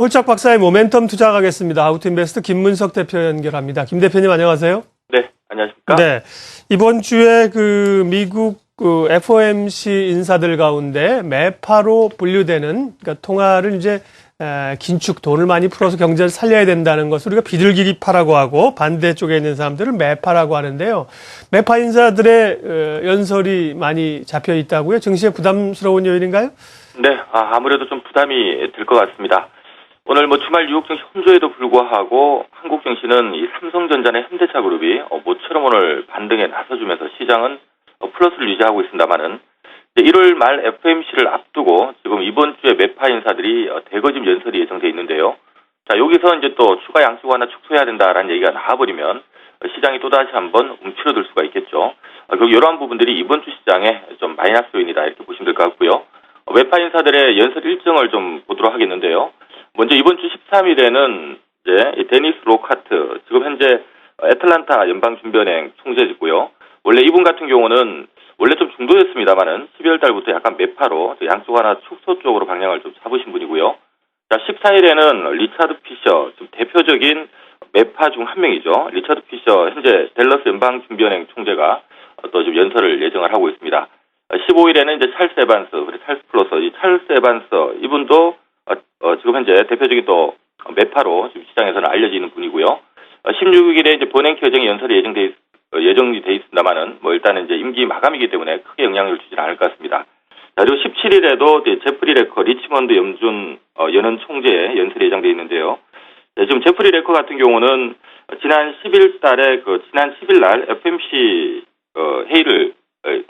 홀짝 박사의 모멘텀 투자 가겠습니다. 아우트인베스트 김문석 대표 연결합니다. 김 대표님 안녕하세요. 네, 안녕하십니까? 네, 이번 주에 미국 FOMC 인사들 가운데 매파로 분류되는 그러니까 통화를 이제 긴축 돈을 많이 풀어서 경제를 살려야 된다는 것을 우리가 비둘기파라고 하고 반대쪽에 있는 사람들은 매파라고 하는데요. 매파 인사들의 연설이 많이 잡혀 있다고요? 증시에 부담스러운 요인인가요? 네, 아무래도 좀 부담이 될 것 같습니다. 오늘 주말 뉴욕 증시 혼조에도 불구하고 한국 증시는 이 삼성전자의 현대차 그룹이 모처럼 오늘 반등에 나서주면서 시장은 플러스를 유지하고 있습니다만은 1월 말 FOMC를 앞두고 지금 이번 주에 매파 인사들이 대거 지금 연설이 예정돼 있는데요. 자, 여기서 이제 또 추가 양식 완화 축소해야 된다라는 얘기가 나와버리면 시장이 또다시 한번 움츠러들 수가 있겠죠. 이러한 부분들이 이번 주 시장에 좀 마이너스 요인이다 이렇게 보시면 될 것 같고요. 매파 인사들의 연설 일정을 좀 보도록 하겠는데요. 먼저 이번 주 13일에는 이제 데니스 로카트 지금 현재 애틀란타 연방준비은행 총재이고요. 원래 이분 같은 경우는 원래 좀 중도였습니다만은 12월 달부터 약간 매파로 양쪽 하나 축소 쪽으로 방향을 좀 잡으신 분이고요. 자, 14일에는 리차드 피셔, 좀 대표적인 매파 중 한 명이죠. 리차드 피셔 현재 댈러스 연방준비은행 총재가 또 지금 연설을 예정을 하고 있습니다. 15일에는 이제 찰스 에반스, 그리고 찰스 플러스, 이 찰스 에반스 이분도 지금 현재 대표적인 또 매파로 지금 시장에서는 알려지는 분이고요. 16일에 이제 버냉키 여정이 연설이 예정이 돼 있습니다만은 일단은 이제 임기 마감이기 때문에 크게 영향을 주지는 않을 것 같습니다. 자, 그리고 17일에도 제프리 레커 리치먼드 연준 연은 총재의 연설이 예정돼 있는데요. 네, 지금 제프리 레커 같은 경우는 지난 10일 달에 지난 10일 날 FOMC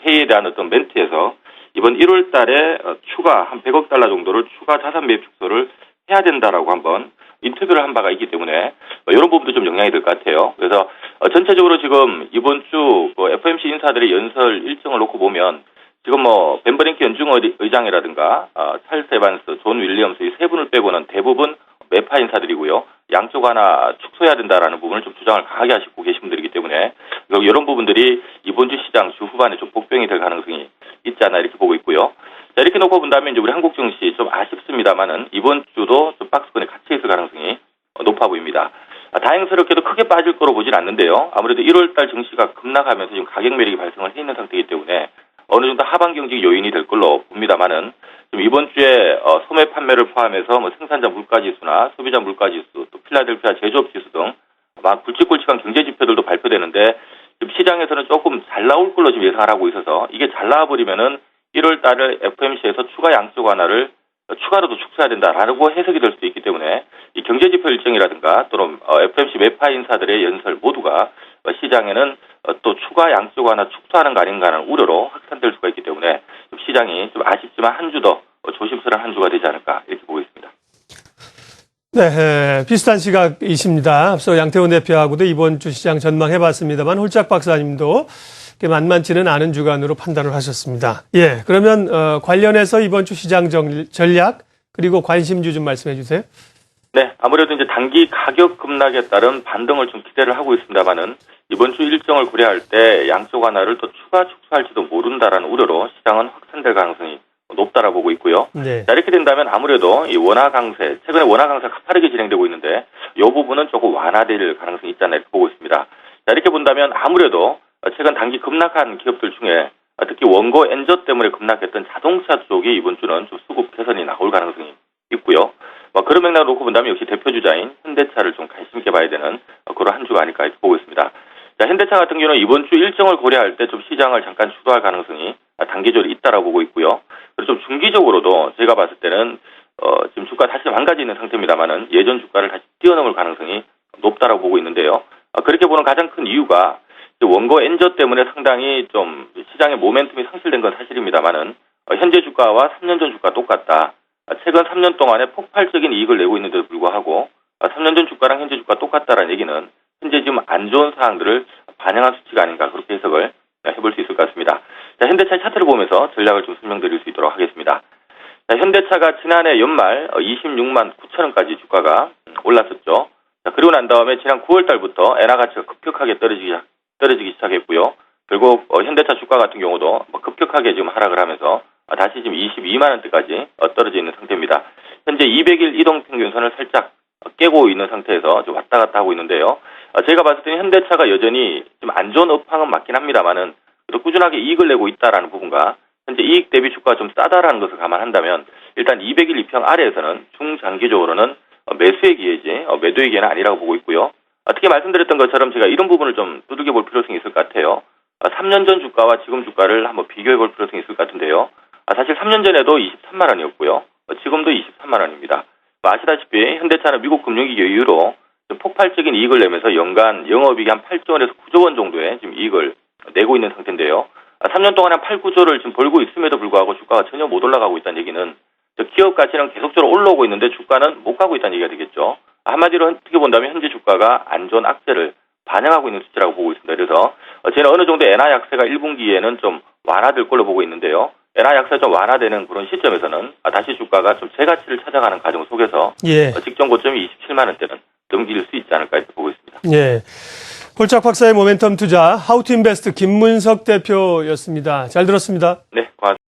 회의에 대한 어떤 멘트에서 이번 1월 달에 추가 한 100억 달러 정도를 추가 자산 매입 축소를 해야 된다라고 한번 인터뷰를 한 바가 있기 때문에 이런 부분도 좀 영향이 될 것 같아요. 그래서 전체적으로 지금 이번 주 FOMC 인사들의 연설 일정을 놓고 보면 지금 벤 버냉키 연준 의장이라든가 찰스 에반스, 존 윌리엄스 이 세 분을 빼고는 대부분 매파 인사들이고요. 양쪽 하나 축소해야 된다라는 부분을 좀 주장을 강하게 하시고 계신 분들이기 때문에 이런 부분들이 이번 주 시장 주 후반에 좀 복병이 될 가능성이 있지 않나 이렇게 보고 있고요. 자, 이렇게 놓고 본다면 이제 우리 한국 증시 좀 아쉽습니다만은 이번 주도 좀 박스권에 갇혀 있을 가능성이 높아 보입니다. 다행스럽게도 크게 빠질 거로 보진 않는데요. 아무래도 1월 달 증시가 급락하면서 지금 가격 매력이 발생을 해 있는 상태이기 때문에 어느 정도 하반 경직 요인이 될 걸로 봅니다만은 좀 이번 주에 소매 판매를 포함해서 생산자 물가 지수나 소비자 물가 지수, 또 필라델피아 제조업 지수 등 막 굵직굵직한 경제 지표들도 발표되는데 지금 시장에서는 조금 잘 나올 걸로 지금 예상을 하고 있어서 이게 잘 나와버리면은 1월 달에 FOMC에서 추가 양적 완화를 추가로도 축소해야 된다라고 해석이 될 수도 있기 때문에 이 경제 지표 일정이라든가 또는 FOMC 매파 인사들의 연설 모두가 시장에는 또 추가 양적 완화 축소하는 거 아닌가 하는 우려로 확산될 수가 있기 때문에 시장이 좀 아쉽지만 한 주 더 조심스러운 한 주가 되지 않을까 이렇게 보고 있습니다. 네, 비슷한 시각이십니다. 앞서 양태훈 대표하고도 이번 주 시장 전망해봤습니다만 홀짝 박사님도 만만치는 않은 주간으로 판단을 하셨습니다. 예, 그러면 관련해서 이번 주 시장 전략 그리고 관심주 좀 말씀해 주세요. 네, 아무래도 이제 단기 가격 급락에 따른 반등을 좀 기대를 하고 있습니다만은 이번 주 일정을 고려할 때 양적 완화를 또 추가 축소할지도 모른다라는 우려로 시장은 확산될 가능성이 높다라고 보고 있고요. 네. 자, 이렇게 된다면 아무래도 이 원화 강세, 최근에 원화 강세가 가파르게 진행되고 있는데 이 부분은 조금 완화될 가능성이 있지 않나 이렇게 보고 있습니다. 자, 이렇게 본다면 아무래도 최근 단기 급락한 기업들 중에 특히 원고 엔저 때문에 급락했던 자동차 쪽이 이번 주는 좀 수급 개선이 나올 가능성이 있고요. 그런 맥락으로 놓고 본다면 역시 대표 주자인 현대차를 좀 관심 있게 봐야 되는 그런 한 주가 아닐까 이렇게 보고 있습니다. 자, 현대차 같은 경우는 이번 주 일정을 고려할 때 좀 시장을 잠깐 주도할 가능성이 단기적으로 있다라고 보고 있고요. 그리고 좀 중기적으로도 제가 봤을 때는 지금 주가 다시 망가지는 상태입니다만은 예전 주가를 다시 뛰어넘을 가능성이 높다라고 보고 있는데요. 그렇게 보는 가장 큰 이유가 원고 엔저 때문에 상당히 좀 시장의 모멘텀이 상실된 건 사실입니다만은 현재 주가와 3년 전 주가 똑같다. 최근 3년 동안에 폭발적인 이익을 내고 있는데도 불구하고 3년 전 주가랑 현재 주가 똑같다라는 얘기는 현재 지금 안 좋은 사항들을 반영한 수치가 아닌가 그렇게 해석을 해볼 수 있을 것 같습니다. 자, 현대차의 차트를 보면서 전략을 좀 설명드릴 수 있도록 하겠습니다. 자, 현대차가 지난해 연말 26만 9천 원까지 주가가 올랐었죠. 자, 그리고 난 다음에 지난 9월 달부터 엔화 가치가 급격하게 떨어지기 시작했고요. 결국 현대차 주가 같은 경우도 급격하게 지금 하락을 하면서 다시 지금 22만 원대까지 떨어져 있는 상태입니다. 현재 200일 이동 평균선을 살짝 깨고 있는 상태에서 좀 왔다 갔다 하고 있는데요. 제가 봤을 때는 현대차가 여전히 좀 안 좋은 업황은 맞긴 합니다만은 그래도 꾸준하게 이익을 내고 있다라는 부분과 현재 이익 대비 주가가 좀 싸다라는 것을 감안한다면 일단 200일 이평 아래에서는 중장기적으로는 매수의 기회지 매도의 기회는 아니라고 보고 있고요. 특히 말씀드렸던 것처럼 제가 이런 부분을 좀 두들겨 볼 필요성이 있을 것 같아요. 3년 전 주가와 지금 주가를 한번 비교해 볼 필요성이 있을 것 같은데요. 사실 3년 전에도 23만 원이었고요. 지금도 23만 원입니다. 아시다시피 현대차는 미국 금융위기 이후로 좀 폭발적인 이익을 내면서 연간 영업이익이 한 8조 원에서 9조 원 정도의 지금 이익을 내고 있는 상태인데요. 3년 동안 한 8, 9조를 지금 벌고 있음에도 불구하고 주가가 전혀 못 올라가고 있다는 얘기는 기업 가치는 계속적으로 올라오고 있는데 주가는 못 가고 있다는 얘기가 되겠죠. 한마디로 어떻게 본다면 현재 주가가 안 좋은 악재를 반영하고 있는 수치라고 보고 있습니다. 그래서 저는 어느 정도 엔화 약세가 1분기에는 좀 완화될 걸로 보고 있는데요. 엔화 약세가 좀 완화되는 그런 시점에서는 다시 주가가 좀 재가치를 찾아가는 과정 속에서 직전 고점이 27만 원대는 넘길 수 있지 않을까 이렇게 보고 있습니다. 예. 홀짝 박사의 모멘텀 투자 하우투인베스트 김문석 대표였습니다. 잘 들었습니다. 네, 고맙습니다.